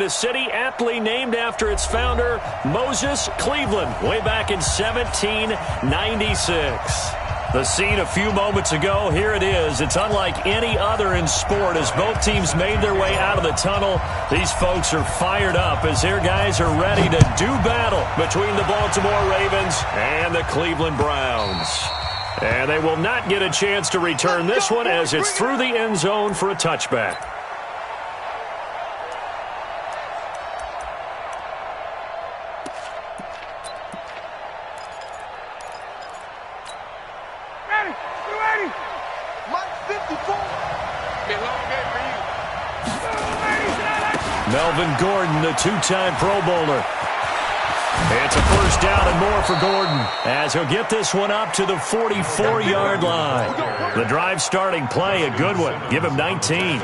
A city aptly named after its founder, Moses Cleveland, way back in 1796. The scene a few moments ago, here it is. It's unlike any other in sport as both teams made their way out of the tunnel. These folks are fired up as their guys are ready to do battle between the Baltimore Ravens and the Cleveland Browns. And they will not get a chance to return this one as it's through the end zone for a touchback. Melvin Gordon, the two-time Pro Bowler. It's a first down and more for Gordon as he'll get this one up to the 44-yard line. The drive starting play, a good one. Give him 19.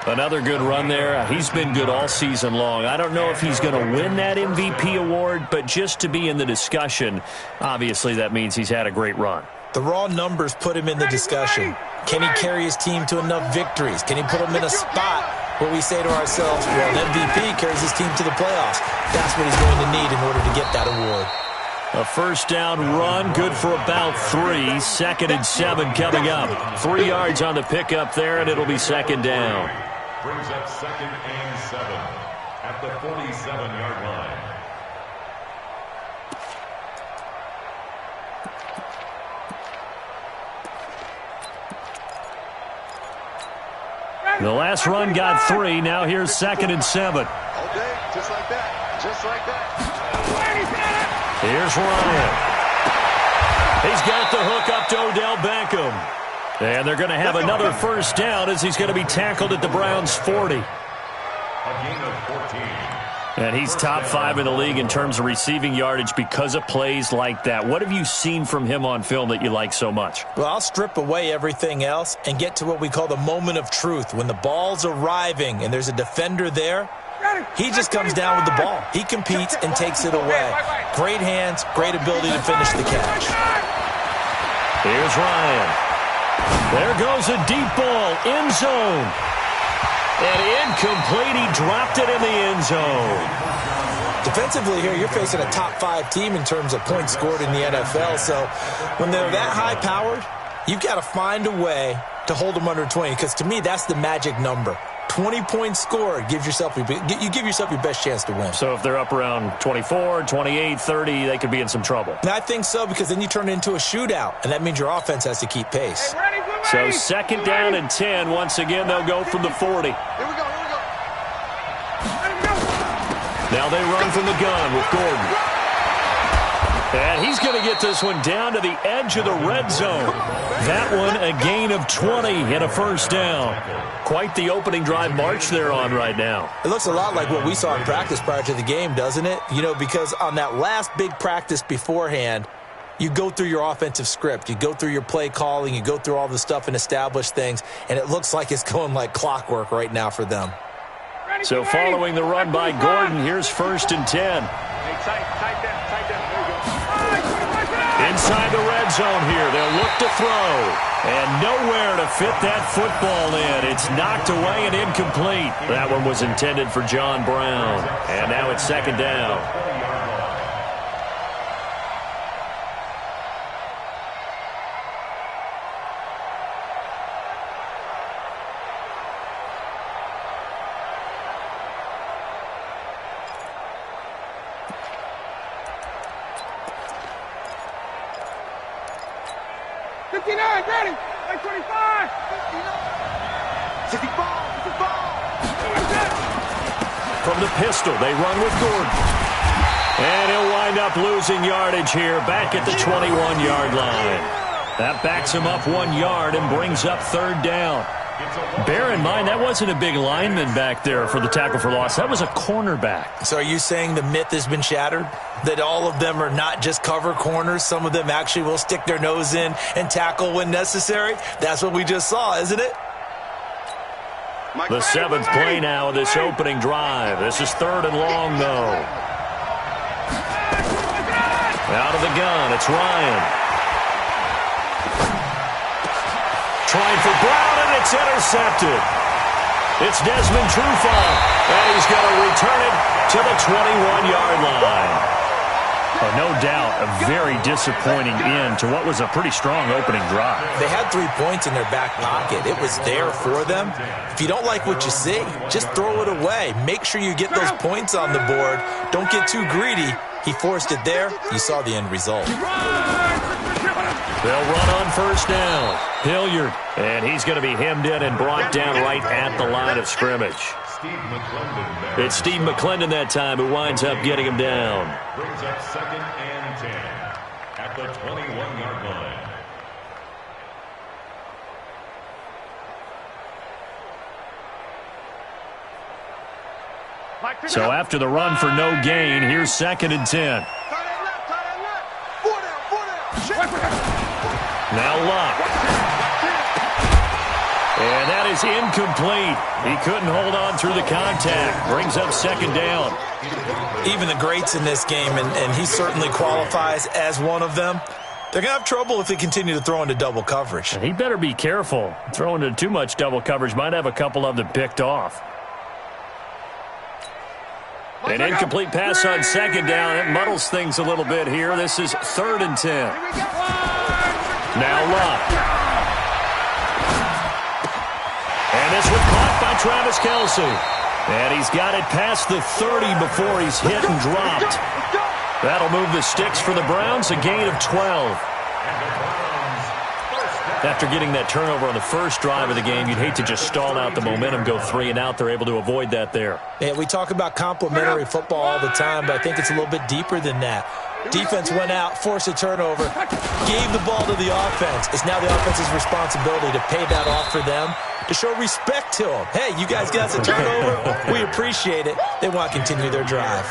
Another good run there. He's been good all season long. I don't know if he's going to win that MVP award, but just to be in the discussion, obviously that means he's had a great run. The raw numbers put him in the discussion. Can he carry his team to enough victories? Can he put them in a spot where we say to ourselves, well, an MVP carries his team to the playoffs? That's what he's going to need in order to get that award. A first down run, good for about 3. 2nd and 7 coming up. 3 yards on the pickup there, and it'll be second down. Brings up 2nd and 7 at the 47-yard line. The last run got 3. Now here's 2nd and 7. Okay, just like that. Just like that. Here's Ryan. He's got the hook up to Odell Beckham. And they're going to have another first down as he's going to be tackled at the Browns' 40. A gain of 14. And he's top 5 in the league in terms of receiving yardage because of plays like that. What have you seen from him on film that you like so much? Well, I'll strip away everything else and get to what we call the moment of truth. When the ball's arriving and there's a defender there, he just comes down with the ball. He competes and takes it away. Great hands, great ability to finish the catch. Here's Ryan. There goes a deep ball, end zone. And incomplete, he dropped it in the end zone. Defensively here, you're facing a top 5 team in terms of points scored in the NFL. So when they're that high-powered, you've got to find a way to hold them under 20. Because to me, that's the magic number. 20 points scored, you give yourself your best chance to win. So if they're up around 24, 28, 30, they could be in some trouble. And I think so, because then you turn it into a shootout, and that means your offense has to keep pace. So second down and 10. Once again, they'll go from the 40. Here we go. Now they run from the gun with Gordon. And he's going to get this one down to the edge of the red zone. That one a gain of 20 and a first down. Quite the opening drive march they're on right now. It looks a lot like what we saw in practice prior to the game, doesn't it? You know, because on that last big practice beforehand, you go through your offensive script. You go through your play calling. You go through all the stuff and establish things. And it looks like it's going like clockwork right now for them. So following the run by Gordon, here's 1st and 10. Inside the red zone here, they'll look to throw. And nowhere to fit that football in. It's knocked away and incomplete. That one was intended for John Brown. And now it's second down. Ready, like 25, 54, From the pistol, they run with Gordon. And he'll wind up losing yardage here back at the 21-yard line. That backs him up 1 yard and brings up third down. Bear in mind, that wasn't a big lineman back there for the tackle for loss. That was a cornerback. So are you saying the myth has been shattered? That all of them are not just cover corners? Some of them actually will stick their nose in and tackle when necessary? That's what we just saw, isn't it? The 7th play now of this opening drive. This is 3rd and long, though. Out of the gun, it's Ryan. Trying for Brown, and it's intercepted. It's Desmond Trufant, and he's going to return it to the 21-yard line. Oh, no doubt, a very disappointing end to what was a pretty strong opening drive. They had 3 points in their back pocket. It was there for them. If you don't like what you see, just throw it away. Make sure you get those points on the board. Don't get too greedy. He forced it there. You saw the end result. They'll run on first down. Hilliard, and he's going to be hemmed in and brought down right at the line of scrimmage. It's Steve McClendon that time who winds up getting him down. Brings up 2nd and 10 at the 21-yard line. So after the run for no gain, here's 2nd and 10. Now Luck. And that is incomplete. He couldn't hold on through the contact. Brings up 2nd down. Even the greats in this game, and he certainly qualifies as one of them, they're going to have trouble if they continue to throw into double coverage. And he better be careful. Throwing into too much double coverage might have a couple of them picked off. An incomplete pass on 2nd down. It muddles things a little bit here. This is 3rd and 10. Now Luck. And this one caught by Travis Kelce. And he's got it past the 30 before he's hit and dropped. That'll move the sticks for the Browns, a gain of 12. After getting that turnover on the first drive of the game, you'd hate to just stall out the momentum, go 3 and out. They're able to avoid that there. Yeah, we talk about complementary football all the time, but I think it's a little bit deeper than that. Defense went out, forced a turnover, gave the ball to the offense. It's now the offense's responsibility to pay that off for them, to show respect to them. Hey, you guys got the turnover. We appreciate it. They want to continue their drive.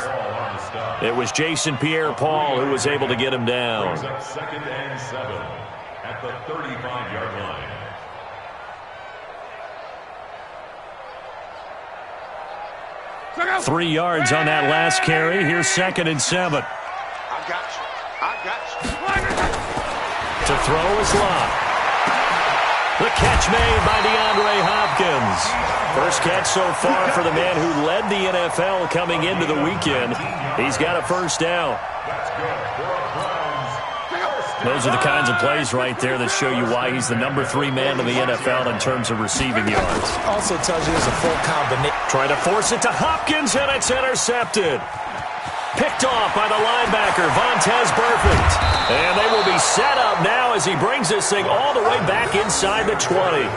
It was Jason Pierre-Paul who was able to get him down. 2nd and 7 at the 35-yard line. 3 yards on that last carry. Here's 2nd and 7. I got you. To throw is Luck. The catch made by DeAndre Hopkins. First catch so far for the man who led the NFL coming into the weekend. He's got a first down. Those are the kinds of plays right there that show you why he's the number 3 man in the NFL in terms of receiving yards. Also tells you there's a full combination. Trying to force it to Hopkins, and it's intercepted. Picked off by the linebacker, Vontaze Burfict. And they will be set up now as he brings this thing all the way back inside the 20.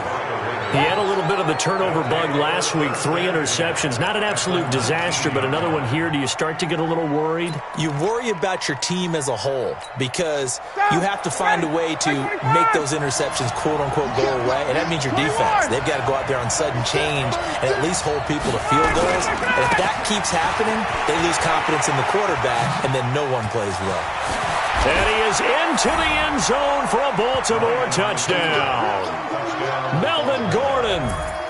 He had a little bit of the turnover bug last week, 3 interceptions. Not an absolute disaster, but another one here. Do you start to get a little worried? You worry about your team as a whole because you have to find a way to make those interceptions, quote-unquote, go away, and that means your defense. They've got to go out there on sudden change and at least hold people to field goals. And if that keeps happening, they lose confidence in the quarterback, and then no one plays well. And he is into the end zone for a Baltimore touchdown. Melvin Gordon,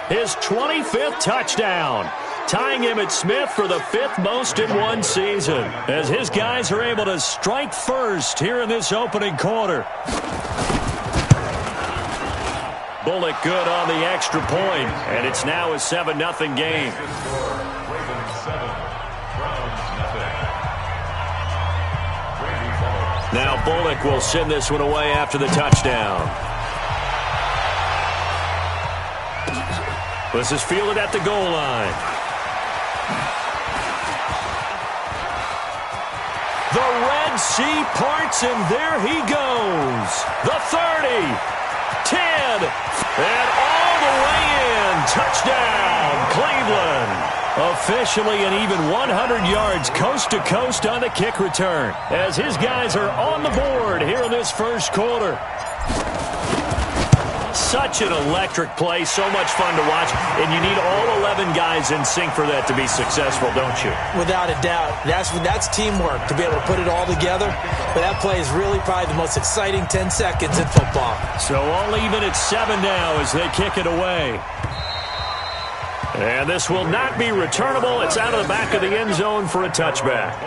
his 25th touchdown, tying Emmitt Smith for the 5th most in one season, as his guys are able to strike first here in this opening quarter. Bullock good on the extra point, and it's now a 7-0 game. Now Bullock will send this one away after the touchdown. This is fielded at the goal line. The Red Sea parts, and there he goes. The 30, 10, and all the way in. Touchdown, Cleveland. Officially an even 100 yards coast to coast on the kick return, as his guys are on the board here in this first quarter. Such an electric play, so much fun to watch, and you need all 11 guys in sync for that to be successful, don't you? Without a doubt. That's teamwork, to be able to put it all together. But that play is really probably the most exciting 10 seconds in football. So all even at 7 now as they kick it away. And this will not be returnable. It's out of the back of the end zone for a touchback.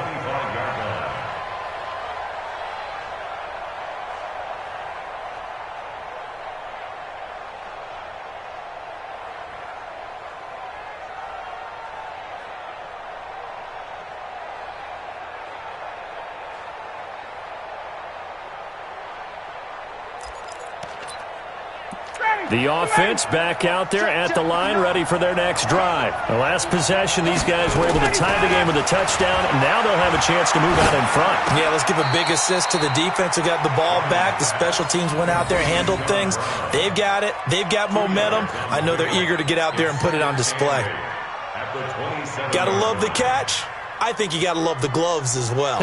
The offense back out there at the line, ready for their next drive. The last possession, these guys were able to tie the game with a touchdown, and now they'll have a chance to move out in front. Yeah, let's give a big assist to the defense who got the ball back. The special teams went out there, handled things. They've got it. They've got momentum. I know they're eager to get out there and put it on display. Got to love the catch. I think you got to love the gloves as well.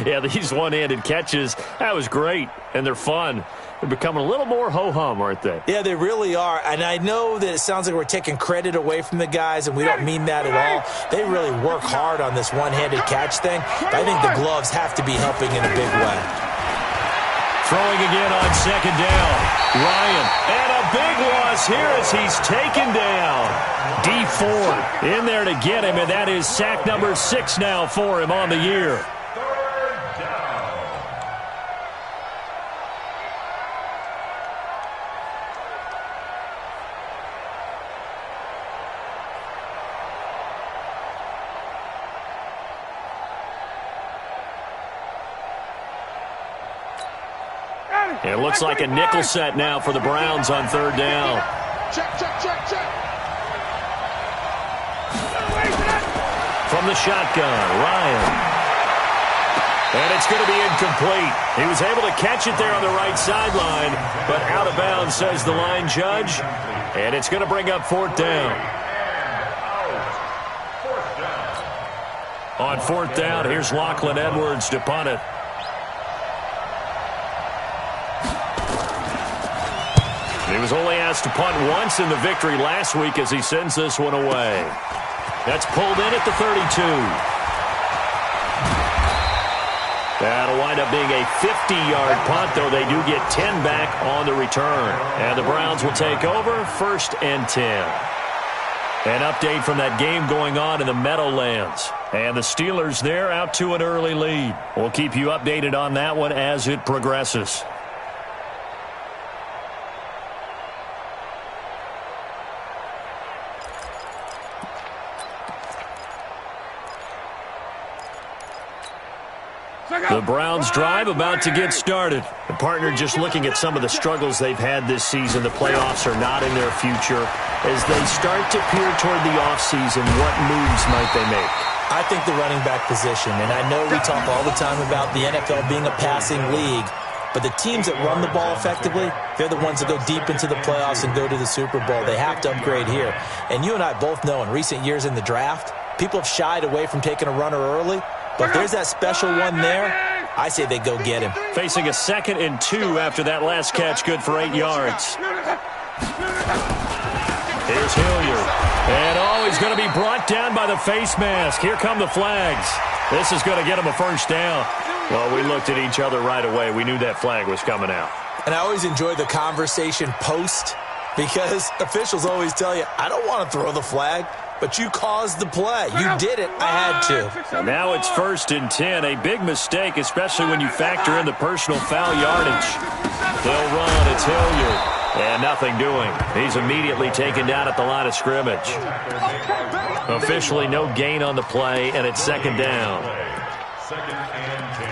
Yeah, these one-handed catches, that was great, and they're fun. They're becoming a little more ho-hum, aren't they? Yeah, they really are. And I know that it sounds like we're taking credit away from the guys, and we don't mean that at all. They really work hard on this one-handed catch thing. But I think the gloves have to be helping in a big way. Throwing again on second down. Ryan, and a big loss here as he's taken down. D Ford in there to get him, and that is sack number 6 now for him on the year. It looks like a nickel set now for the Browns on third down. Check. From the shotgun, Ryan. And it's going to be incomplete. He was able to catch it there on the right sideline, but out of bounds, says the line judge. And it's going to bring up fourth down. On fourth down, here's Lachlan Edwards to punt it. He was only asked to punt once in the victory last week as he sends this one away. That's pulled in at the 32. That'll wind up being a 50-yard punt, though they do get 10 back on the return. And the Browns will take over, 1st and 10. An update from that game going on in the Meadowlands. And the Steelers there out to an early lead. We'll keep you updated on that one as it progresses. The Browns drive about to get started. The partner just looking at some of the struggles they've had this season. The playoffs are not in their future. As they start to peer toward the offseason, what moves might they make? I think the running back position, and I know we talk all the time about the NFL being a passing league, but the teams that run the ball effectively, they're the ones that go deep into the playoffs and go to the Super Bowl. They have to upgrade here. And you and I both know in recent years in the draft, people have shied away from taking a runner early. But if there's that special one there, I say they go get him. Facing a 2nd and 2 after that last catch, good for 8 yards. Here's Hilliard. And, he's going to be brought down by the face mask. Here come the flags. This is going to get him a first down. Well, we looked at each other right away. We knew that flag was coming out. And I always enjoy the conversation post because officials always tell you, I don't want to throw the flag. But you caused the play. You did it. I had to. And now it's 1st and 10. A big mistake, especially when you factor in the personal foul yardage. They'll run. It's Hilliard. And nothing doing. He's immediately taken down at the line of scrimmage. Officially no gain on the play, and it's 2nd down. 2nd and 10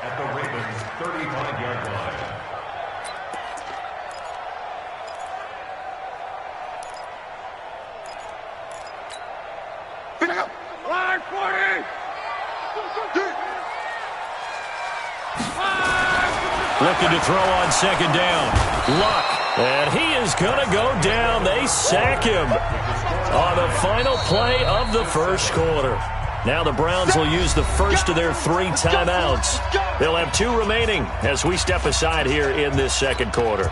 at the Ravens' 35-yard line. Line 40! Looking to throw on 2nd down. Luck. And he is going to go down. They sack him on the final play of the first quarter. Now the Browns will use the first of their 3 timeouts. They'll have 2 remaining as we step aside here in this 2nd quarter.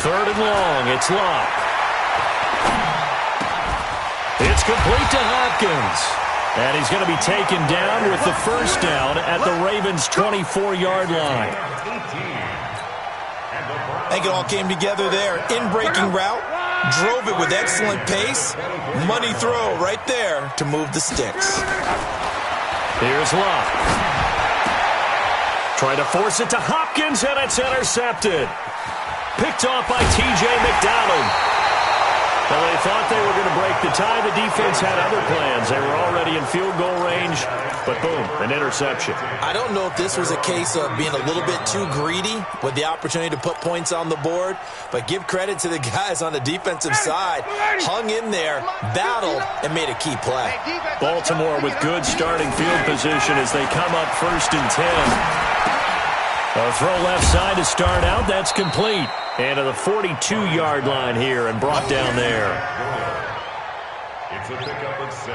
3rd and long. It's Luck. It's complete to Hopkins. And he's going to be taken down with the first down at the Ravens' 24-yard line. I think it all came together there. In-breaking route. Drove it with excellent pace. Money throw right there to move the sticks. Here's Luck. Trying to force it to Hopkins, and it's intercepted. Picked off by T.J. McDonald. Well, they thought they were going to break the tie. The defense had other plans. They were already in field goal range, but boom, an interception. I don't know if this was a case of being a little bit too greedy with the opportunity to put points on the board, but give credit to the guys on the defensive side. Hung in there, battled, and made a key play. Baltimore with good starting field position as they come up 1st and 10. A throw left side to start out. That's complete. And to the 42-yard line here and brought down there.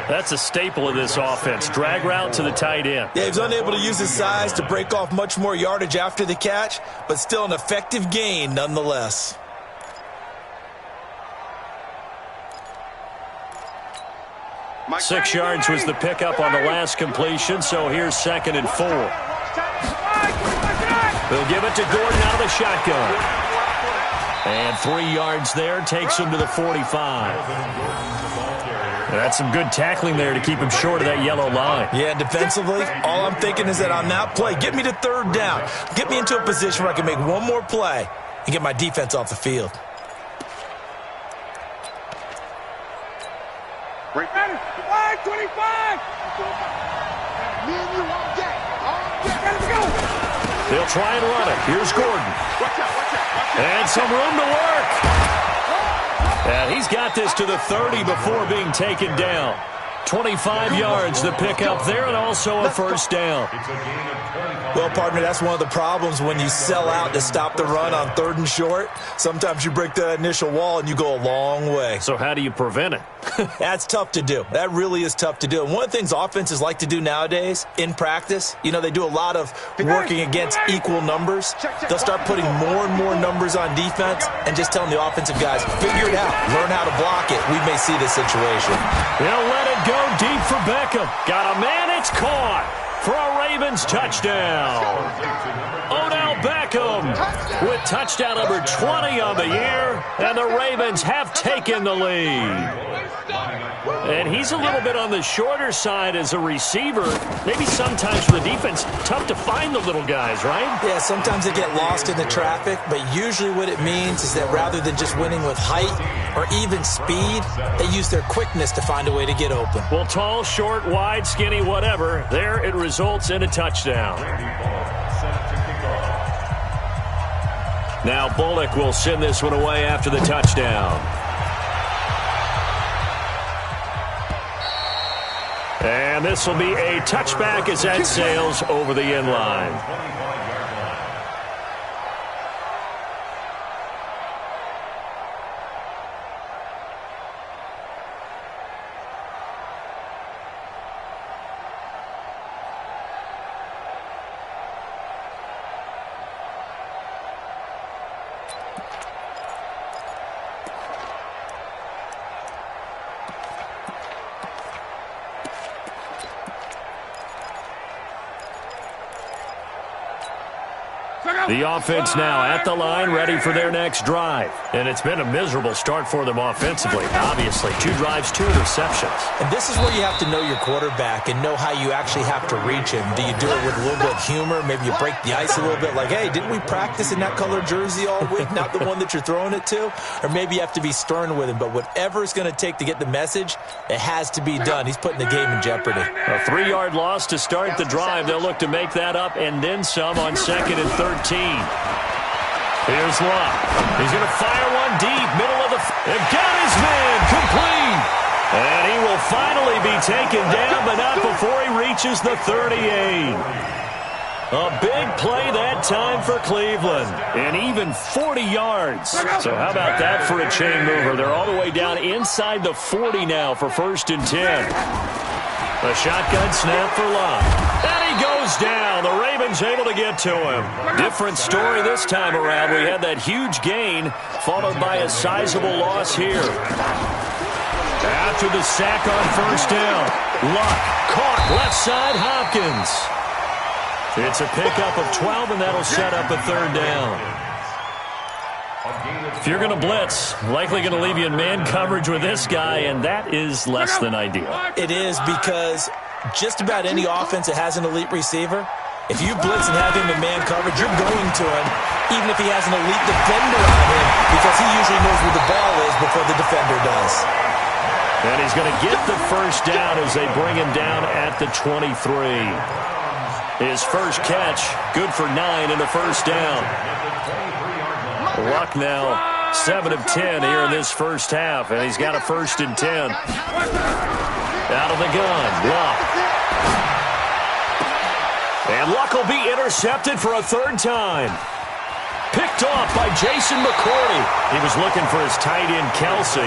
That's a staple of this offense. Drag route to the tight end. Yeah, he was unable to use his size to break off much more yardage after the catch, but still an effective gain nonetheless. Six yards was the pickup on the last completion, so here's 2nd and 4. They'll give it to Gordon out of the shotgun. And 3 yards there takes him to the 45. That's some good tackling there to keep him short of that yellow line. Yeah, defensively, all I'm thinking is that on that play, get me to 3rd down. Get me into a position where I can make one more play and get my defense off the field. Flag 25! They'll try and run it. Here's Gordon. And some room to work. And he's got this to the 30 before being taken down. 25 yards to pick up there and also a 1st down. Well, partner, that's one of the problems when you sell out to stop the run on 3rd and short. Sometimes you break that initial wall and you go a long way. So how do you prevent it? That's tough to do. That really is tough to do. And one of the things offenses like to do nowadays in practice, they do a lot of working against equal numbers. They'll start putting more and more numbers on defense and just telling the offensive guys, figure it out, learn how to block it. We may see this situation. They'll let it go deep for Beckham. Got a man, it's caught for a Ravens touchdown. Odell Beckham with touchdown number 20 on the year, and the Ravens have taken the lead. And he's a little bit on the shorter side as a receiver. Maybe sometimes for the defense, tough to find the little guys, right? Yeah, sometimes they get lost in the traffic, but usually what it means is that rather than just winning with height or even speed, they use their quickness to find a way to get open. Well, tall, short, wide, skinny, whatever, there it results in a touchdown. Now Bullock will send this one away after the touchdown. And this will be a touchback as that sails over the end line. The offense now at the line, ready for their next drive. And it's been a miserable start for them offensively. Obviously, 2 drives, 2 interceptions. And this is where you have to know your quarterback and know how you actually have to reach him. Do you do it with a little bit of humor? Maybe you break the ice a little bit like, hey, didn't we practice in that color jersey all week? Not the one that you're throwing it to? Or maybe you have to be stern with him. But whatever it's going to take to get the message, it has to be done. He's putting the game in jeopardy. A 3-yard loss to start the drive. They'll look to make that up and then some on 2nd and 13. Here's Luck. He's going to fire one deep, middle of the... They've got his man complete. And he will finally be taken down, but not before he reaches the 38. A big play that time for Cleveland. And even 40 yards. So how about that for a chain mover? They're all the way down inside the 40 now for 1st and 10. A shotgun snap for Luck. And he goes down. The Ravens able to get to him. Different story this time around. We had that huge gain, followed by a sizable loss here. After the sack on 1st down, Luck caught left side Hopkins. It's a pickup of 12, and that'll set up a 3rd down. If you're going to blitz, likely going to leave you in man coverage with this guy, and that is less than ideal. It is, because just about any offense that has an elite receiver If you blitz and have him in man coverage, you're going to him, even if he has an elite defender on him, because he usually knows where the ball is before the defender does. And he's going to get the first down as they bring him down at the 23. His first catch, good for 9 and a first down. Luck now, 7 of 10 here in this first half, and he's got a 1st and 10. Out of the gun, Luck. And Luck will be intercepted for a 3rd time. Picked off by Jason McCourty. He was looking for his tight end, Kelsey.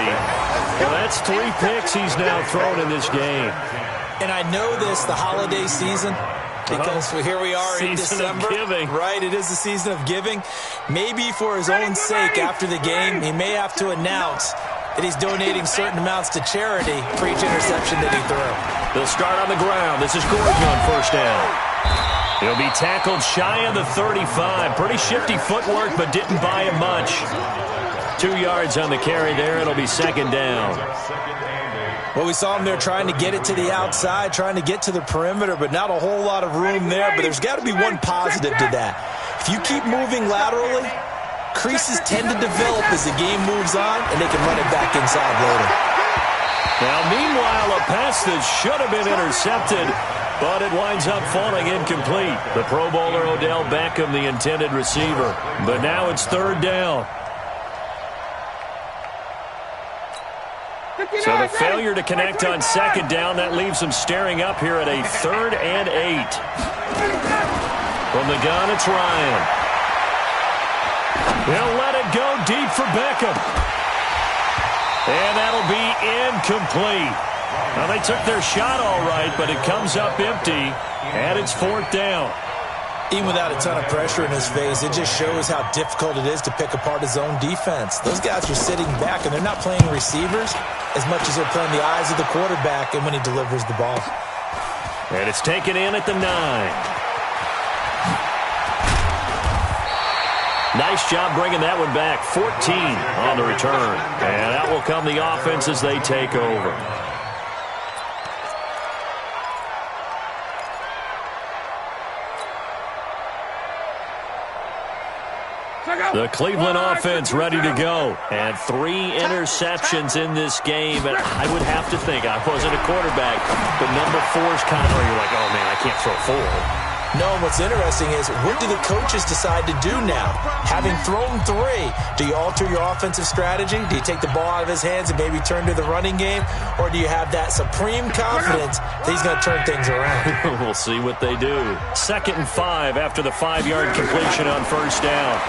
Well, that's 3 picks he's now thrown in this game. And I know this, the holiday season, because here we are in December. Season of giving. Right, it is the season of giving. Maybe for his own sake after the game, he may have to announce that he's donating certain amounts to charity for each interception that he threw. They'll start on the ground. This is Gordon on 1st down. He'll be tackled shy of the 35. Pretty shifty footwork, but didn't buy him much. 2 yards on the carry there. It'll be 2nd down. Well, we saw him there trying to get it to the outside, trying to get to the perimeter, but not a whole lot of room there. But there's got to be one positive to that. If you keep moving laterally, creases tend to develop as the game moves on, and they can run it back inside later. Now, meanwhile, a pass that should have been intercepted, but it winds up falling incomplete. The Pro Bowler Odell Beckham, the intended receiver. But now it's 3rd down. So the failure to connect on 2nd down, that leaves them staring up here at a 3rd and 8. From the gun, it's Ryan. He'll let it go deep for Beckham. And that'll be incomplete. Now, they took their shot all right, but it comes up empty, and it's 4th down. Even without a ton of pressure in his face, it just shows how difficult it is to pick apart his own defense. Those guys are sitting back, and they're not playing receivers as much as they're playing the eyes of the quarterback and when he delivers the ball. And it's taken in at the 9. Nice job bringing that one back. 14 on the return. And out will come the offense as they take over. The Cleveland offense ready to go. And 3 interceptions in this game. And I would have to think, I wasn't a quarterback, but number 4 is kind of where you're like, oh, man, I can't throw 4. No, what's interesting is, what do the coaches decide to do now? Having thrown 3, do you alter your offensive strategy? Do you take the ball out of his hands and maybe turn to the running game? Or do you have that supreme confidence that he's going to turn things around? We'll see what they do. 2nd and 5 after the 5-yard completion on 1st down.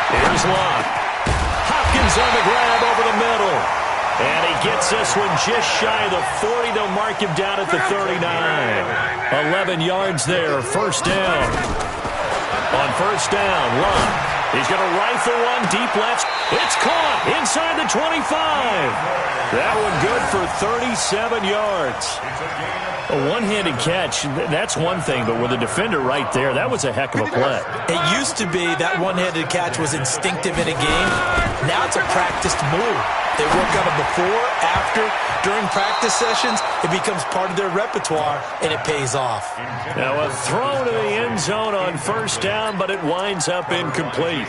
Here's Luck. Hopkins on the grab over the middle. And he gets this one just shy of the 40. They'll mark him down at the 39. 11 yards there, 1st down. On 1st down, Luck. He's going to rifle one deep left. It's caught inside the 25. That one good for 37 yards. A one-handed catch, that's one thing, but with a defender right there, that was a heck of a play. It used to be that one-handed catch was instinctive in a game. Now it's a practiced move. They work on it before, after, during practice sessions. It becomes part of their repertoire, and it pays off. Now a throw to the end zone on 1st down, but it winds up incomplete.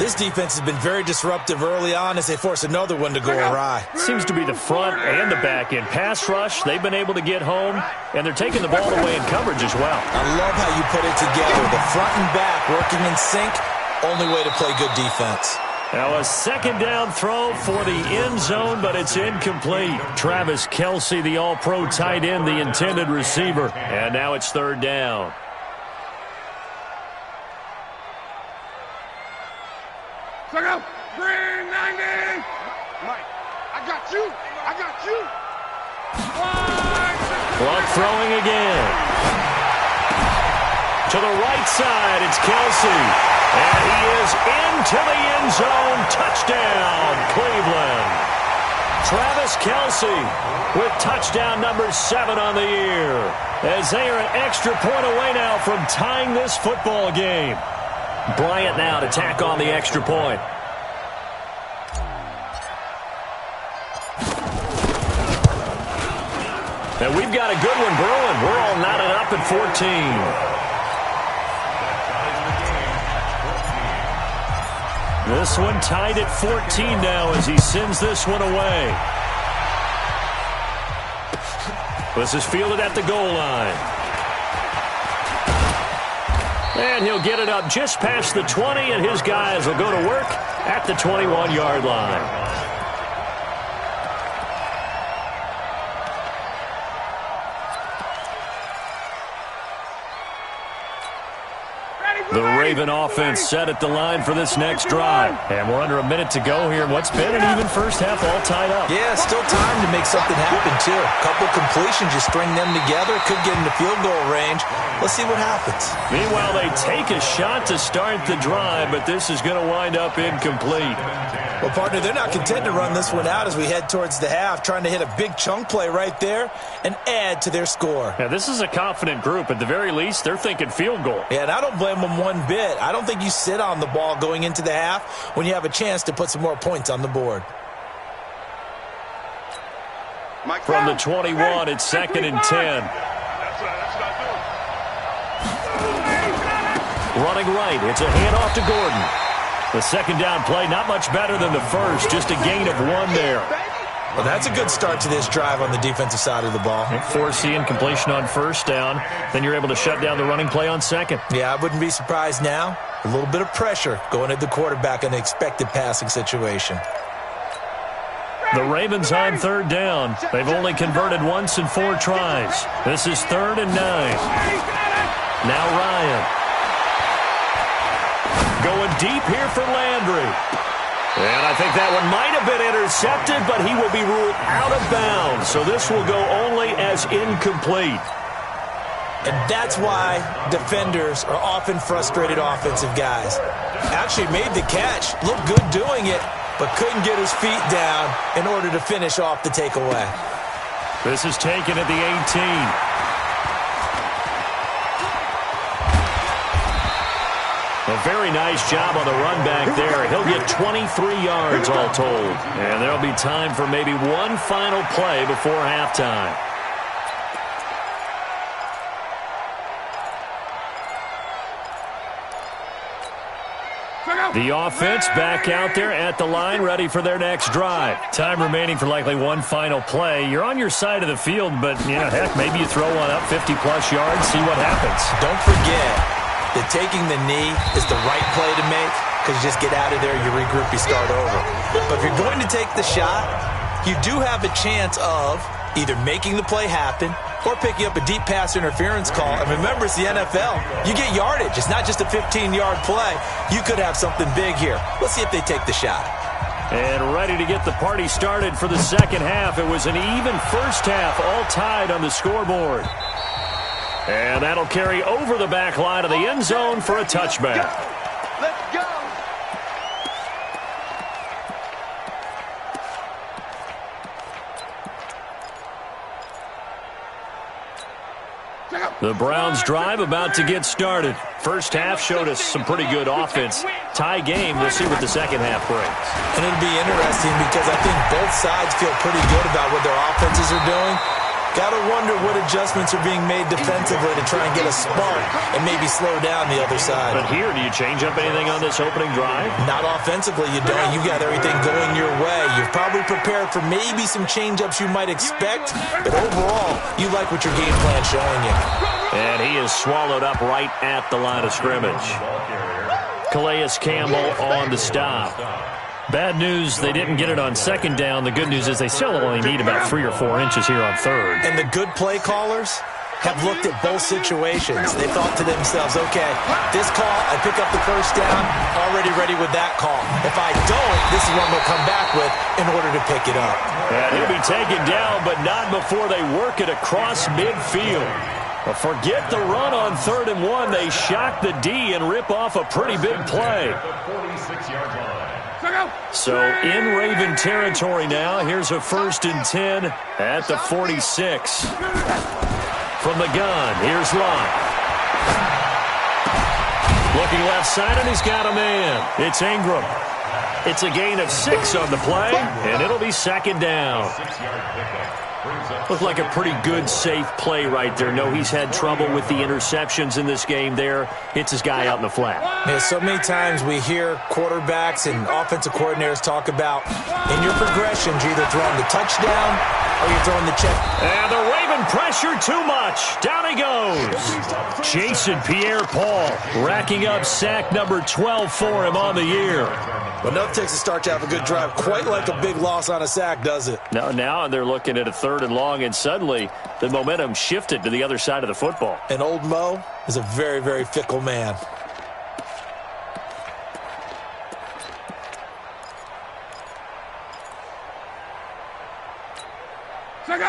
This defense has been very disruptive early on as they force another one to go awry. Seems to be the front and the back end. Pass rush, they've been able to get home, and they're taking the ball away in coverage as well. I love how you put it together. The front and back working in sync, only way to play good defense. Now a 2nd down throw for the end zone, but it's incomplete. Travis Kelce, the all-pro tight end, the intended receiver. And now it's 3rd down. Go. Bring 90. Mike, I got you. I got you. Clock throwing again. To the right side, it's Kelce. And he is into the end zone. Touchdown, Cleveland. Travis Kelce with touchdown number 7 on the year. As they are an extra point away now from tying this football game. Bryant now to tack on the extra point. And we've got a good one brewing. We're all knotted up at 14. This one tied at 14 now as he sends this one away. This is fielded at the goal line. And he'll get it up just past the 20, and his guys will go to work at the 21-yard line. The Raven offense set at the line for this next drive. And we're under a minute to go here in what's been an even first half, all tied up. Yeah, still time to make something happen, too. A couple completions, you string them together, could get into field goal range. Let's see what happens. Meanwhile, they take a shot to start the drive, but this is going to wind up incomplete. Well, partner, they're not content to run this one out as we head towards the half, trying to hit a big chunk play right there and add to their score. Yeah, this is a confident group. At the very least, they're thinking field goal. Yeah, and I don't blame them one bit. I don't think you sit on the ball going into the half when you have a chance to put some more points on the board. From the 21, it's 2nd and 10. Running right, it's a handoff to Gordon. The second down play, not much better than the first, just a gain of 1 there. Well, that's a good start to this drive on the defensive side of the ball. Forcing incompletion on first down, then you're able to shut down the running play on second. Yeah, I wouldn't be surprised now. A little bit of pressure going at the quarterback in an expected passing situation. The Ravens on third down. They've only converted once in 4 tries. This is 3rd and 9. Now Ryan. Going deep here for Landry. And I think that one might have been intercepted, but he will be ruled out of bounds. So this will go only as incomplete. And that's why defenders are often frustrated offensive guys. Actually made the catch, looked good doing it, but couldn't get his feet down in order to finish off the takeaway. This is taken at the 18. A very nice job on the run back there. He'll get 23 yards all told. And there'll be time for maybe one final play before halftime. The offense back out there at the line, ready for their next drive. Time remaining for likely one final play. You're on your side of the field, but, heck, maybe you throw one up 50-plus yards, see what happens. Don't forget that taking the knee is the right play to make because you just get out of there, you regroup, you start over. But if you're going to take the shot, you do have a chance of either making the play happen or picking up a deep pass interference call. And remember, it's the NFL. You get yardage. It's not just a 15-yard play. You could have something big here. Let's see if they take the shot. And ready to get the party started for the second half. It was an even first half, all tied on the scoreboard. And that'll carry over the back line of the end zone for a touchback. Let's go. The Browns drive about to get started. First half showed us some pretty good offense. Tie game, we'll see what the second half brings. And it'll be interesting because I think both sides feel pretty good about what their offenses are doing. Got to wonder what adjustments are being made defensively to try and get a spark and maybe slow down the other side. But here, do you change up anything on this opening drive? Not offensively, you don't. You got everything going your way. You're probably prepared for maybe some change-ups you might expect, but overall, you like what your game plan's showing you. And he is swallowed up right at the line of scrimmage. Calais Campbell on the stop. Bad news, they didn't get it on second down. The good news is they still only need about 3 or 4 inches here on third. And the good play callers have looked at both situations. They thought to themselves, okay, this call, I pick up the first down, already ready with that call. If I don't, this is what I'm going to come back with in order to pick it up. And he'll be taken down, but not before they work it across midfield. Well, forget the run on 3rd and 1. They shock the D and rip off a pretty big play. So in Raven territory now. Here's a 1st and 10 at the 46. From the gun, here's Locke. Looking left side, and he's got a man. It's Ingram. It's a gain of 6 on the play, and it'll be 2nd down. Looked like a pretty good, safe play right there. No, he's had trouble with the interceptions in this game there. Hits his guy out in the flat. Yeah, so many times we hear quarterbacks and offensive coordinators talk about in your progressions, you're either throwing the touchdown or you're throwing the check. And the Raven pressure too much. Down he goes. Jason Pierre-Paul racking up sack number 12 for him on the year. Well, enough takes a start to have a good drive. Quite like a big loss on a sack, does it? Now they're looking at a 3rd and long, and suddenly the momentum shifted to the other side of the football. And old Mo is a very, very fickle man.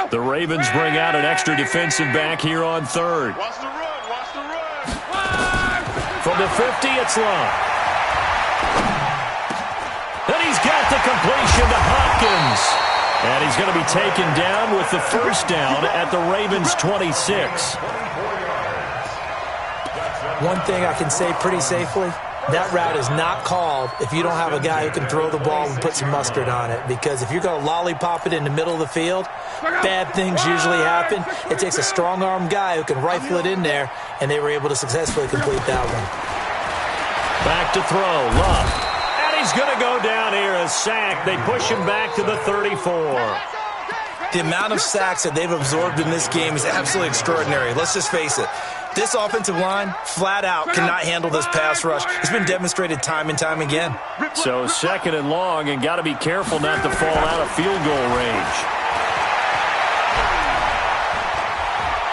The Ravens bring out an extra defensive back here on 3rd. Watch the run, watch the run. From the 50, it's long. Then he's got the completion to Hopkins. And he's going to be taken down with the 1st down at the Ravens' 26. One thing I can say pretty safely, that route is not called if you don't have a guy who can throw the ball and put some mustard on it. Because if you're going to lollipop it in the middle of the field, bad things usually happen. It takes a strong-arm guy who can rifle it in there, and they were able to successfully complete that one. Back to throw, Love. He's going to go down here, a sack. They push him back to the 34. The amount of sacks that they've absorbed in this game is absolutely extraordinary. Let's just face it. This offensive line, flat out, cannot handle this pass rush. It's been demonstrated time and time again. So 2nd and long, and got to be careful not to fall out of field goal range.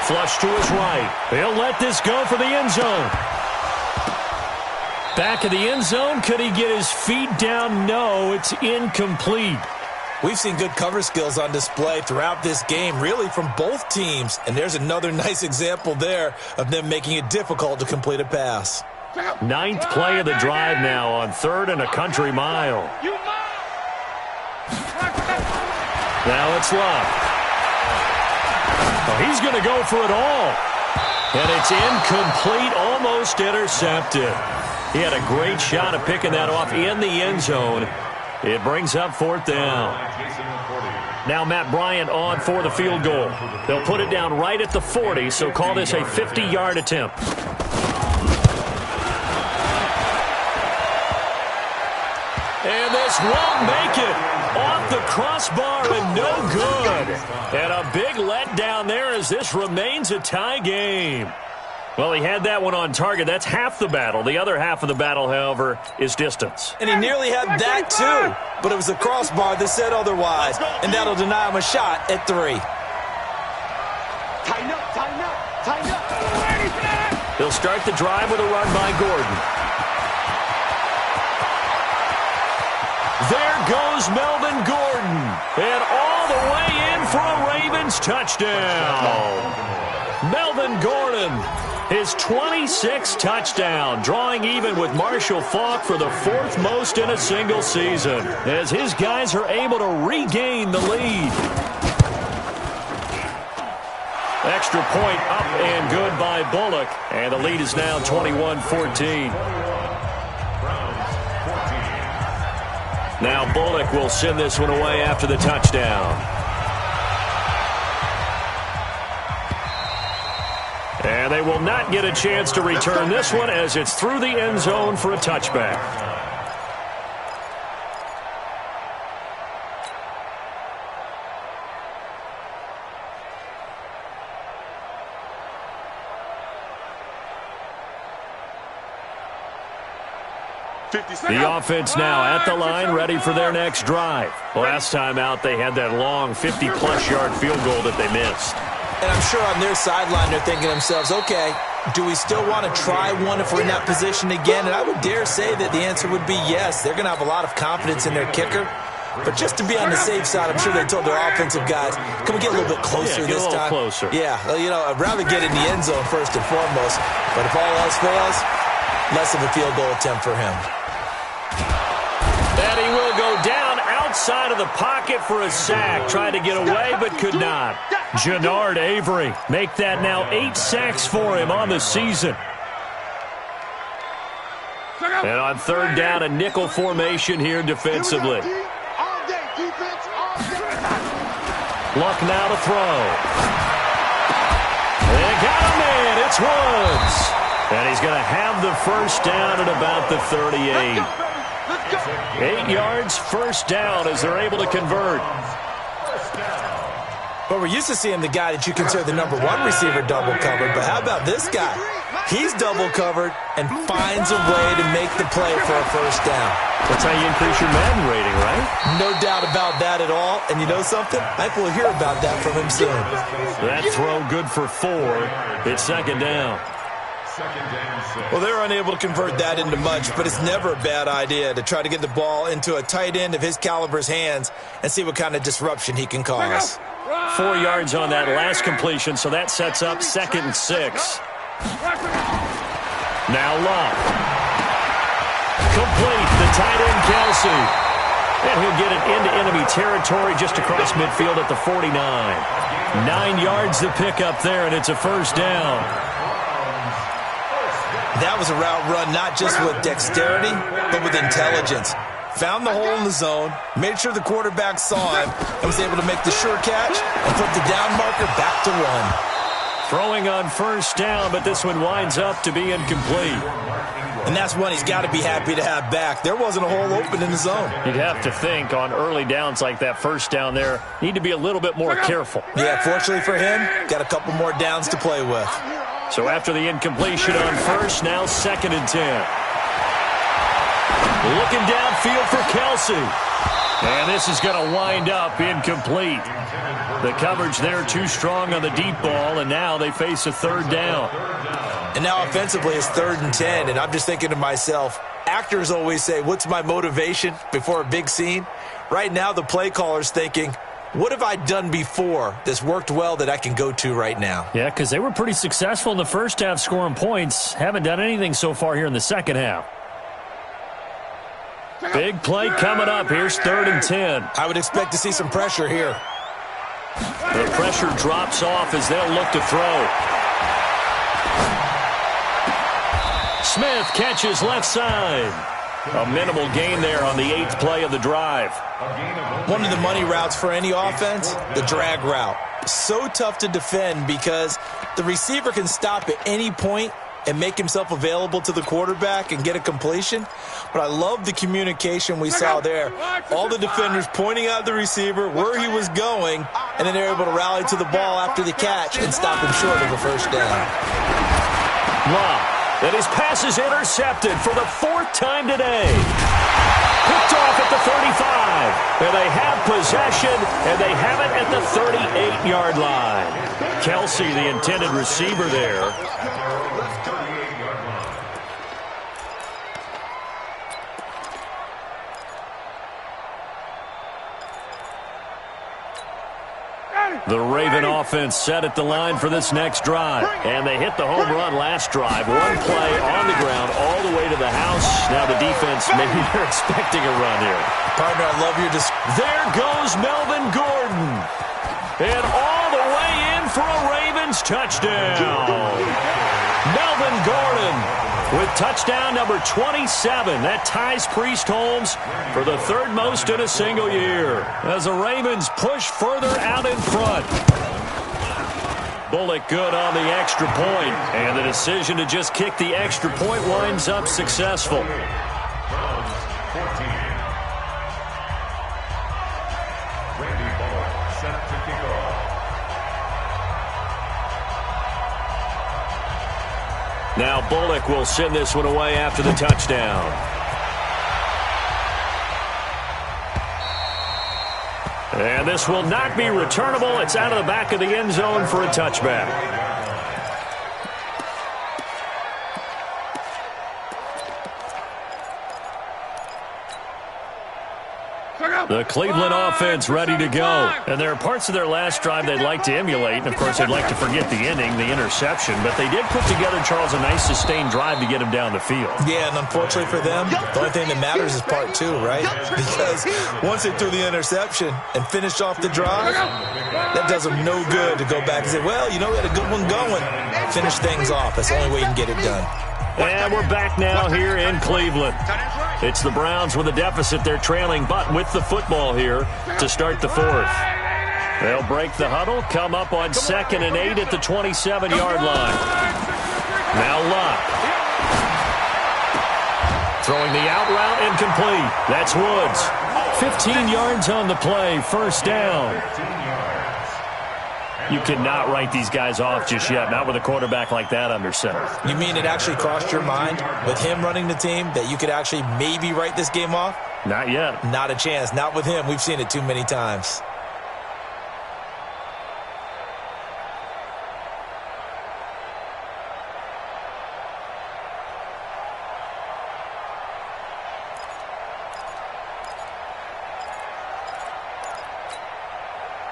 Flush to his right. He'll let this go for the end zone. Back of the end zone. Could he get his feet down? No, it's incomplete. We've seen good cover skills on display throughout this game, really from both teams. And there's another nice example there of them making it difficult to complete a pass. 9th play of the drive now on 3rd and a country mile. Now it's Love. Oh, he's going to go for it all. And it's incomplete, almost intercepted. He had a great shot at picking that off in the end zone. It brings up 4th down. Now Matt Bryant on for the field goal. They'll put it down right at the 40, so call this a 50-yard attempt. And this won't make it. Off the crossbar and no good. And a big letdown there as this remains a tie game. Well, he had that one on target. That's half the battle. The other half of the battle, however, is distance. And he nearly had that, too. But it was the crossbar that said otherwise. And that'll deny him a shot at 3. Tighten up, tighten up, tighten up. They'll start the drive with a run by Gordon. There goes Melvin Gordon. And all the way in for a Ravens touchdown. Melvin Gordon. His 26th touchdown, drawing even with Marshall Faulk for the 4th most in a single season, as his guys are able to regain the lead. Extra point up and good by Bullock, and the lead is now 21-14. Now Bullock will send this one away after the touchdown. And they will not get a chance to return this one as it's through the end zone for a touchback. The offense now at the line, ready for their next drive. Last time out, they had that long 50-plus yard field goal that they missed. And I'm sure on their sideline they're thinking to themselves, okay, do we still want to try one if we're in that position again? And I would dare say that the answer would be yes. They're going to have a lot of confidence in their kicker. But just to be on the safe side, I'm sure they told their offensive guys, can we get a little bit closer this time? Closer. Yeah, you know, I'd rather get in the end zone first and foremost. But if all else fails, less of a field goal attempt for him. And he will go down outside of the pocket for a sack. Tried to get away, but could not. Jannard Avery make that now 8 sacks for him on the season. And on 3rd down, a nickel formation here defensively. Luck now to throw. They got him in. It's Woods. And he's going to have the first down at about the 38. 8 yards, first down as they're able to convert. But we're used to seeing the guy that you consider the number one receiver double covered. But how about this guy? He's double covered and finds a way to make the play for a first down. That's how you increase your Madden rating, right? No doubt about that at all. And you know something? I think we'll hear about that from him soon. That throw good for 4. It's second down. Well, they're unable to convert that into much, but it's never a bad idea to try to get the ball into a tight end of his caliber's hands and see what kind of disruption he can cause. 4 yards on that last completion, so that sets up 2nd and 6. Now Luck. Complete, the tight end Kelsey. And he'll get it into enemy territory just across midfield at the 49. 9 yards to pick up there, and it's a first down. That was a route run not just with dexterity, but with intelligence. Found the hole in the zone, made sure the quarterback saw him, and was able to make the sure catch and put the down marker back to 1. Throwing on first down, but this one winds up to be incomplete. And that's one he's got to be happy to have back. There wasn't a hole open in the zone. You'd have to think on early downs like that first down there, need to be a little bit more careful. Yeah, fortunately for him, got a couple more downs to play with. So after the incompletion on first, now 2nd and 10. Looking downfield for Kelsey. And this is going to wind up incomplete. The coverage there too strong on the deep ball, and now they face a third down. And now offensively it's 3rd and 10, and I'm just thinking to myself, actors always say, what's my motivation before a big scene? Right now the play caller's thinking, what have I done before that's worked well that I can go to right now? Yeah, because they were pretty successful in the first half scoring points. Haven't done anything so far here in the second half. Big play coming up. Here's 3rd and 10. I would expect to see some pressure here. The pressure drops off as they'll look to throw. Smith catches left side. A minimal gain there on the 8th play of the drive. One of the money routes for any offense, the drag route. So tough to defend because the receiver can stop at any point and make himself available to the quarterback and get a completion. But I love the communication we saw there. All the defenders pointing out the receiver, where he was going, and then they're able to rally to the ball after the catch and stop him short of a first down. Wow. And his pass is intercepted for the 4th time today. Picked off at the 35. And they have possession, and they have it at the 38-yard line. Kelsey, the intended receiver there. The Raven offense set at the line for this next drive. And they hit the home run last drive. One play on the ground all the way to the house. Now the defense, maybe they're expecting a run here. Partner, I love your There goes Melvin Gordon. And all the way in for a Ravens touchdown. Melvin Gordon with touchdown number 27. That ties Priest Holmes for the 3rd most in a single year as the Ravens push further out in front. Bullock good on the extra point, and the decision to just kick the extra point winds up successful. Now Bullock will send this one away after the touchdown. And this will not be returnable. It's out of the back of the end zone for a touchback. The Cleveland offense ready to go. And there are parts of their last drive they'd like to emulate. And, of course, they'd like to forget the ending, the interception. But they did put together, Charles, a nice sustained drive to get him down the field. Yeah, and unfortunately for them, the only thing that matters is part 2, right? Because once they threw the interception and finished off the drive, that does them no good to go back and say, well, you know, we had a good one going. Finish things off. That's the only way you can get it done. And we're back now here in Cleveland. It's the Browns with a deficit. They're trailing, but with the football here to start the 4th. They'll break the huddle, come up on 2nd and 8 at the 27-yard line. Now Luck. Throwing the out route incomplete. That's Woods. 15 yards on the play, first down. You cannot write these guys off just yet, not with a quarterback like that under center. You mean it actually crossed your mind with him running the team that you could actually maybe write this game off? Not yet. Not a chance. Not with him. We've seen it too many times.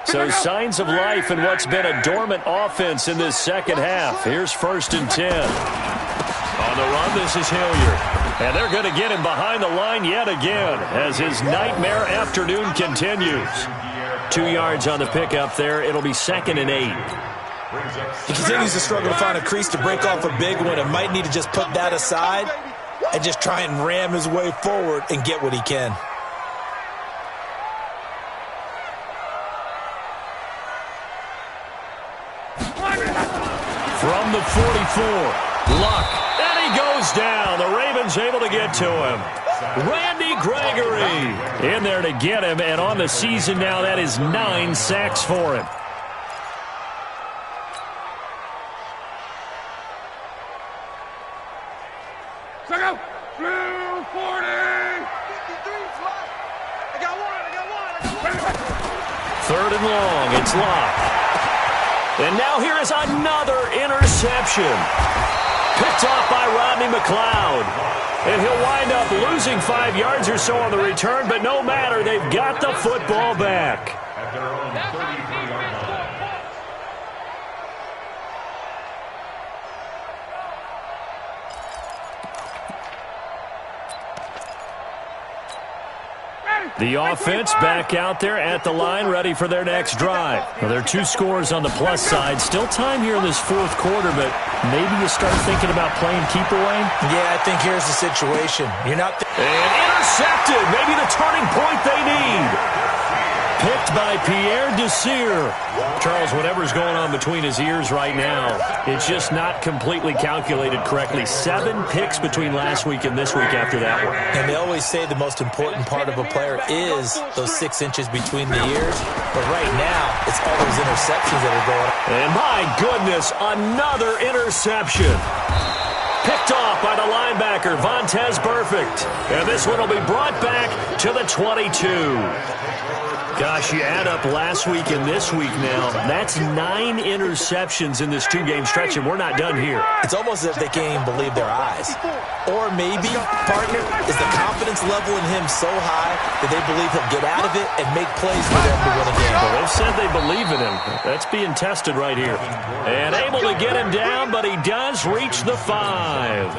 So signs of life in what's been a dormant offense in this second half. Here's 1st and 10. On the run, this is Hilliard. And they're going to get him behind the line yet again as his nightmare afternoon continues. 2 yards on the pickup there. It'll be 2nd and 8. He continues to struggle to find a crease to break off a big one and might need to just put that aside and just try and ram his way forward and get what he can. From the 44, Luck, and he goes down. The Ravens able to get to him. Randy Gregory in there to get him, and on the season now, that is 9 sacks for him. Second, 240. 3rd and long, it's Luck. And now here is another interception. Picked off by Rodney McLeod. And he'll wind up losing 5 yards or so on the return, but no matter, they've got the football back. At their own 33-yard line. The offense back out there at the line, ready for their next drive. Well, there are 2 scores on the plus side. Still time here in this 4th quarter, but maybe you start thinking about playing keep away? Yeah, I think here's the situation. You're not... And intercepted. Maybe the turning point they need. Picked by Pierre Desir. Charles, whatever's going on between his ears right now, it's just not completely calculated correctly. 7 picks between last week and this week after that one. And they always say the most important part of a player is those 6 inches between the ears. But right now, it's all those interceptions that are going on. And my goodness, another interception. Picked off by the linebacker, Vontaze Burfict. And this one will be brought back to the 22. Gosh, you add up last week and this week now. That's 9 interceptions in this 2-game stretch, and we're not done here. It's almost as if they can't even believe their eyes. Or maybe, partner, is the confidence level in him so high that they believe he'll get out of it and make plays for them to win a game. Well, they've said they believe in him. That's being tested right here. And able to get him down, but he does reach the 5.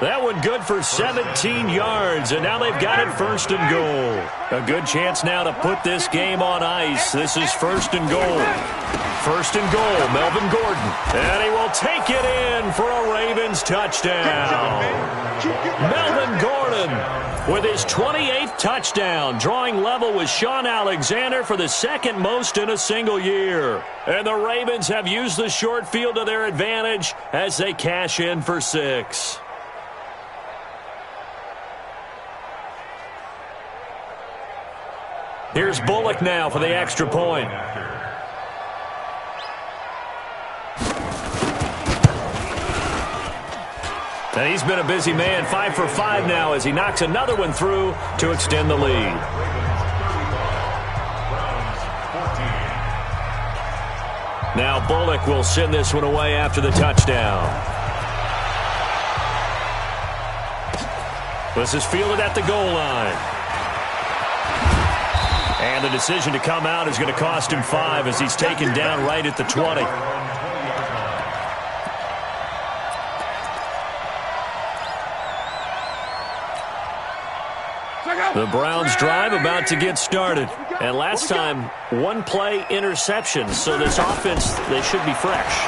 That one good for 17 yards, and now they've got it 1st and goal. A good chance now to put this game on ice. This is 1st and goal. 1st and goal, Melvin Gordon. And he will take it in for a Ravens touchdown. Melvin Gordon with his 28th touchdown, drawing level with Sean Alexander for the 2nd most in a single year. And the Ravens have used the short field to their advantage as they cash in for 6. Here's Bullock now for the extra point. And he's been a busy man, 5 for 5 now as he knocks another one through to extend the lead. Now Bullock will send this one away after the touchdown. This is fielded at the goal line. And the decision to come out is going to cost him 5 as he's taken down right at the 20. The Browns drive about to get started. And last time, one-play interception. So this offense, they should be fresh.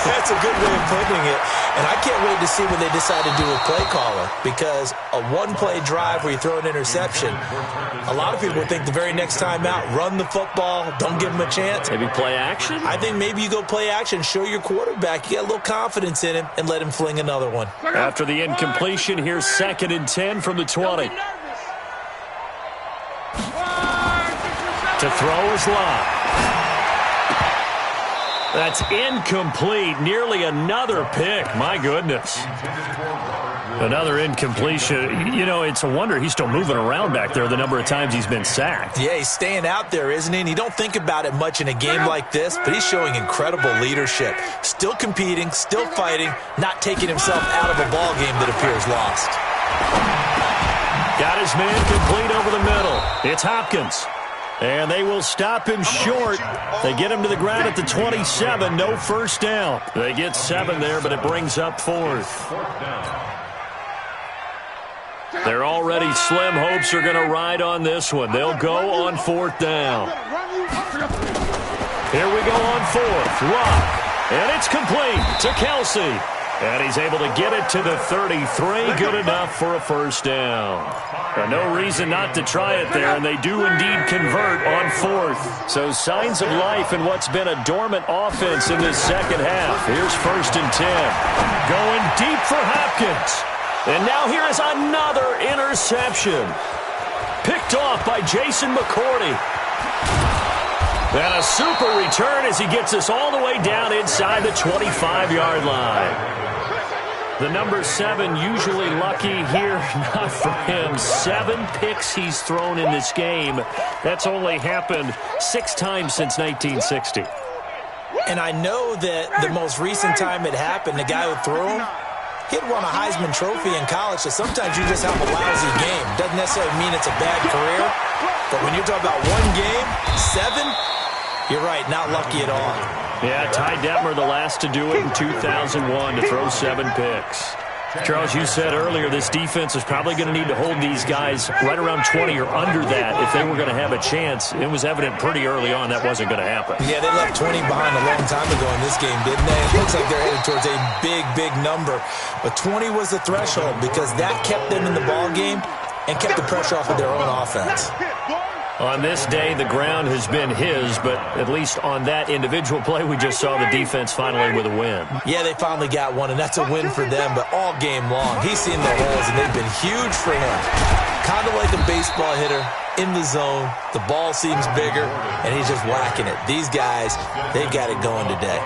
That's a good way of putting it. And I can't wait to see what they decide to do with play caller. Because a one-play drive where you throw an interception, a lot of people think the very next time out, run the football, don't give them a chance. Maybe play action? I think maybe you go play action, show your quarterback, you get a little confidence in him, and let him fling another one. After the incompletion, here's 2nd and 10 from the 20. To throw is Locke. That's incomplete. Nearly another pick. My goodness. Another incompletion. You know, it's a wonder he's still moving around back there the number of times he's been sacked. Yeah, he's staying out there, isn't he? And you don't think about it much in a game like this, but he's showing incredible leadership. Still competing, still fighting, not taking himself out of a ball game that appears lost. Got his man complete over the middle. It's Hopkins. And they will stop him short. They get him to the ground at the 27. No first down. They get 7 there, but it brings up 4th. Their already slim hopes are going to ride on this one. They'll go on 4th down. Here we go on 4th. Locke. And it's complete to Kelsey. And he's able to get it to the 33. Good enough for a first down. No reason not to try it there, and they do indeed convert on 4th. So signs of life in what's been a dormant offense in this second half. Here's 1st and 10. Going deep for Hopkins. And now here is another interception. Picked off by Jason McCourty. And a super return as he gets us all the way down inside the 25-yard line. The number 7 usually lucky here, not for him. 7 picks he's thrown in this game. That's only happened 6 times since 1960. And I know that the most recent time it happened, the guy who threw him, he'd won a Heisman Trophy in college, so sometimes you just have a lousy game. Doesn't necessarily mean it's a bad career, but when you're talking about one game, 7, you're right, not lucky at all. Yeah, Ty Detmer, the last to do it in 2001, to throw 7 picks. Charles, you said earlier this defense is probably going to need to hold these guys right around 20 or under that if they were going to have a chance. It was evident pretty early on that wasn't going to happen. Yeah, they left 20 behind a long time ago in this game, didn't they? It looks like they're headed towards a big, big number. But 20 was the threshold because that kept them in the ball game and kept the pressure off of their own offense. On this day, the ground has been his, but at least on that individual play, we just saw the defense finally with a win. Yeah, they finally got one, and that's a win for them, but all game long, he's seen the holes, and they've been huge for him. Kind of like a baseball hitter in the zone. The ball seems bigger, and he's just whacking it. These guys, they've got it going today.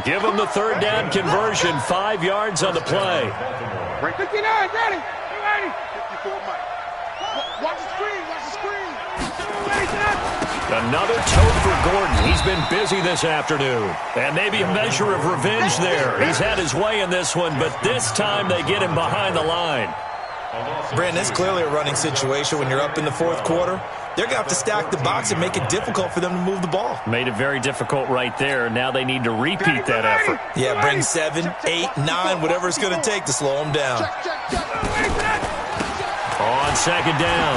Give them the 3rd down conversion, 5 yards on the play. 59, ready. 54, Mike. Watch the screen, watch the screen. Another tote for Gordon. He's been busy this afternoon. And maybe a measure of revenge there. He's had his way in this one, but this time they get him behind the line. Brandon, it's clearly a running situation when you're up in the 4th quarter. They're going to have to stack the box and make it difficult for them to move the ball. Made it very difficult right there. Now they need to repeat that effort. Yeah, bring 7, 8, 9, whatever it's going to take to slow them down. On 2nd down,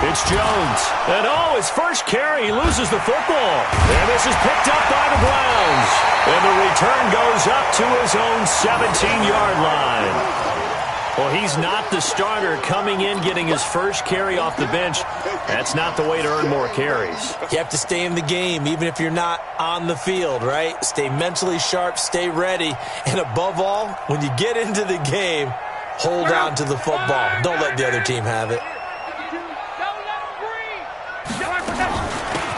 it's Jones. And his first carry, he loses the football. And this is picked up by the Browns. And the return goes up to his own 17-yard line. Well, he's not the starter coming in, getting his first carry off the bench. That's not the way to earn more carries. You have to stay in the game, even if you're not on the field, right? Stay mentally sharp, stay ready. And above all, when you get into the game, hold on to the football. Don't let the other team have it.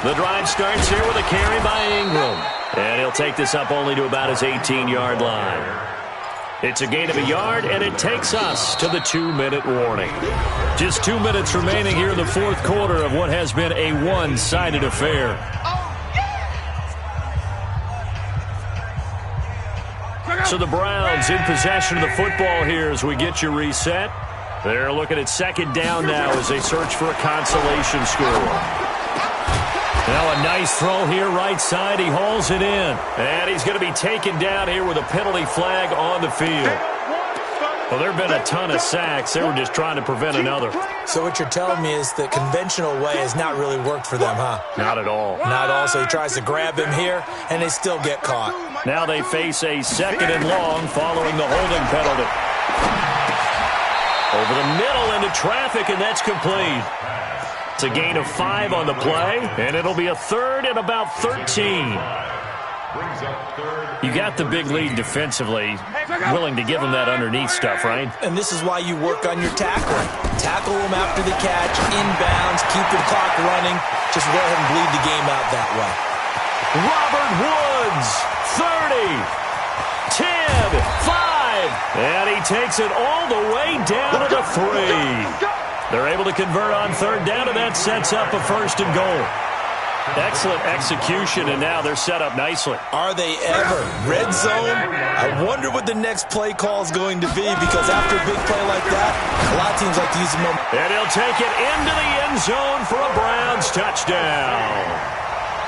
The drive starts here with a carry by Ingram. And he'll take this up only to about his 18-yard line. It's a gain of a yard, and it takes us to the 2-minute warning. Just 2 minutes remaining here in the 4th quarter of what has been a one-sided affair. So the Browns in possession of the football here as we get you reset. They're looking at 2nd down now as they search for a consolation score. Now a nice throw here right side. He hauls it in. And he's going to be taken down here with a penalty flag on the field. Well, there have been a ton of sacks. They were just trying to prevent another. So what you're telling me is the conventional way has not really worked for them, huh? Not at all. Not at all. So he tries to grab him here, and they still get caught. Now they face a 2nd and long following the holding penalty. Over the middle into traffic, and that's complete. It's a gain of 5 on the play, and it'll be a 3rd and about 13. You got the big lead defensively, willing to give them that underneath stuff, right? And this is why you work on your tackling. Tackle them after the catch, inbounds, keep the clock running. Just go ahead and bleed the game out that way. Robert Woods, 30, 10, 5, and he takes it all the way down to the 3. They're able to convert on 3rd down, and that sets up a 1st and goal. Excellent execution, and now they're set up nicely. Are they ever? Red zone? I wonder what the next play call is going to be, because after a big play like that, a lot of teams like to use them. And he'll take it into the end zone for a Browns touchdown.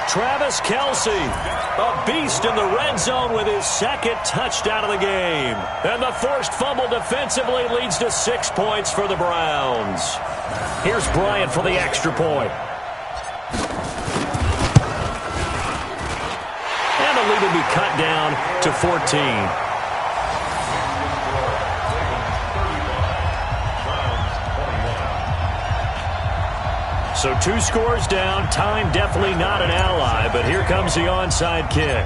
Travis Kelce, a beast in the red zone with his 2nd touchdown of the game. And the forced fumble defensively leads to 6 points for the Browns. Here's Bryant for the extra point. And the lead will be cut down to 14. So 2 scores down. Time definitely not an ally, but here comes the onside kick.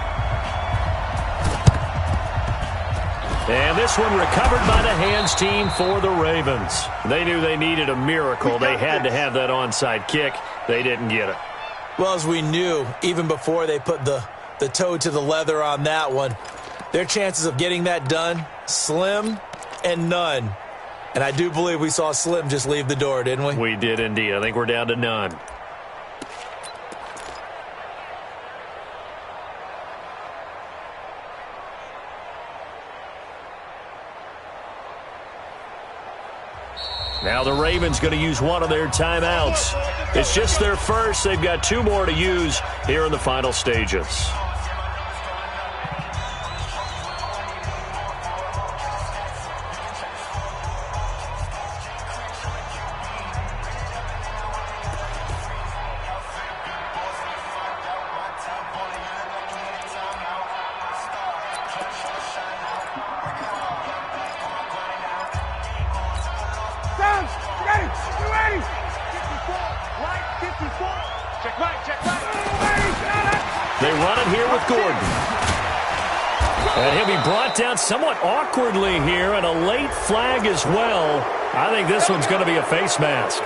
And this one recovered by the hands team for the Ravens. They knew they needed a miracle. They had to have that onside kick. They didn't get it. Well, as we knew, even before they put the toe to the leather on that one, their chances of getting that done, slim and none. And I do believe we saw Slim just leave the door, didn't we? We did indeed. I think we're down to none. Now the Ravens going to use one of their timeouts. It's just their first. They've got 2 more to use here in the final stages. They run it here with Gordon. And he'll be brought down somewhat awkwardly here, and a late flag as well. I think this one's going to be a face mask.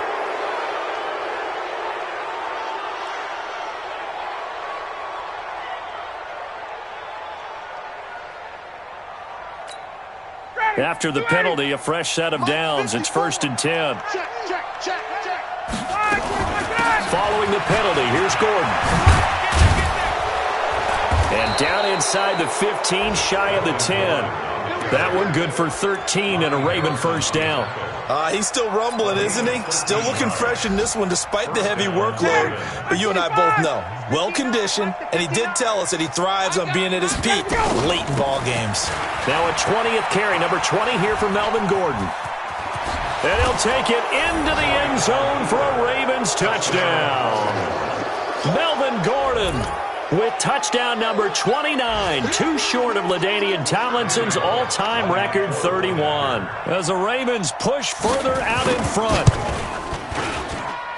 After the penalty, a fresh set of downs. It's 1st and 10. Following the penalty, here's Gordon. And down inside the 15, shy of the 10. That one good for 13 and a Raven 1st down. He's still rumbling, isn't he? Still looking fresh in this one despite the heavy workload. But you and I both know, well-conditioned, and he did tell us that he thrives on being at his peak late in ball games. Now a 20th carry, number 20 here for Melvin Gordon. And he'll take it into the end zone for a Ravens touchdown. Melvin Gordon with touchdown number 29, 2 short of LaDainian Tomlinson's all-time record 31. As the Ravens push further out in front.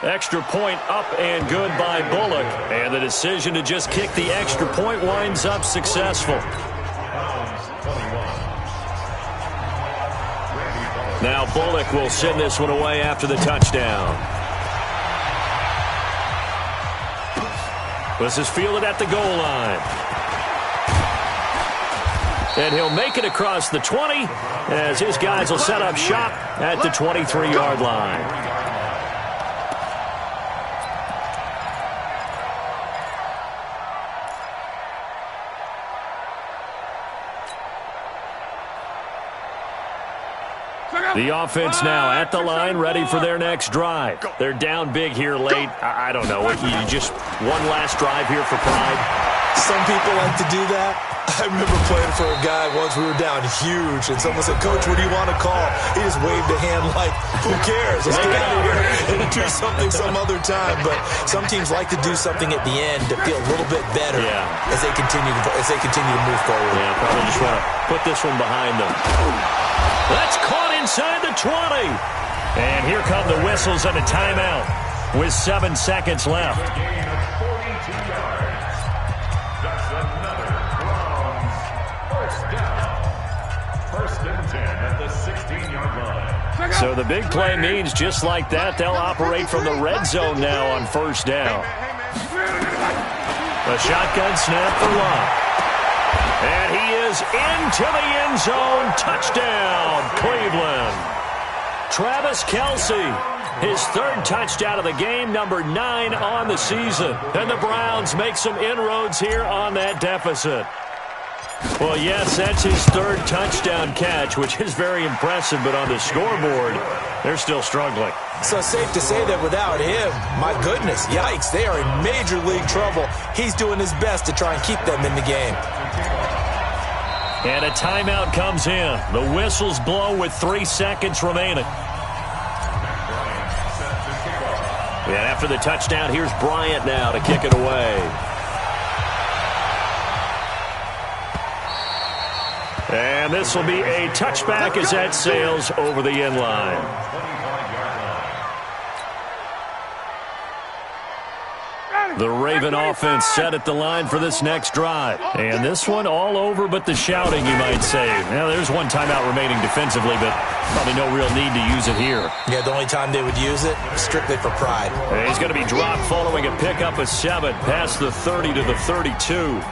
Extra point up and good by Bullock. And the decision to just kick the extra point winds up successful. Now Bullock will send this one away after the touchdown. This is fielded at the goal line. And he'll make it across the 20 as his guys will set up shop at the 23-yard line. The offense now at the line, ready for their next drive. They're down big here late. I don't know. You just one last drive here for pride. Some people like to do that. I remember playing for a guy once. We were down huge, and someone said, "Coach, what do you want to call?" He just waved a hand like, "Who cares? Let's get out of here and do something some other time." But some teams like to do something at the end to feel a little bit better as they continue to move forward. Yeah, probably just want to put this one behind them. That's caught inside the 20. And here come the whistles and a timeout with 7 seconds left. So the big play means just like that, they'll operate from the red zone now on first down. A shotgun snap for Love. And he is into the end zone. Touchdown, Cleveland. Travis Kelce, his third touchdown of the game, number 9 on the season. And the Browns make some inroads here on that deficit. Well, yes, that's his third touchdown catch, which is very impressive, but on the scoreboard, they're still struggling. So safe to say that without him, my goodness, yikes, they are in major league trouble. He's doing his best to try and keep them in the game. And a timeout comes in. The whistles blow with 3 seconds remaining. And after the touchdown, here's Bryant now to kick it away. And this will be a touchback as that sails over the end line. The Raven offense set at the line for this next drive. And this one all over but the shouting, you might say. Now, there's one timeout remaining defensively, but probably no real need to use it here. Yeah, the only time they would use it, strictly for pride. And he's going to be dropped following a pickup of 7 past the 30 to the 32.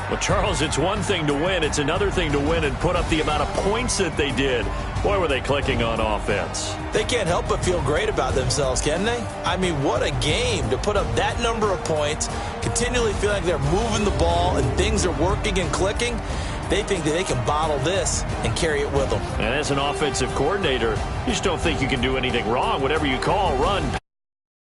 Well, Charles, it's one thing to win. It's another thing to win and put up the amount of points that they did. Boy, were they clicking on offense. They can't help but feel great about themselves, can they? I mean, what a game to put up that number of points, continually feel like they're moving the ball and things are working and clicking. They think that they can bottle this and carry it with them. And as an offensive coordinator, you just don't think you can do anything wrong. Whatever you call, run,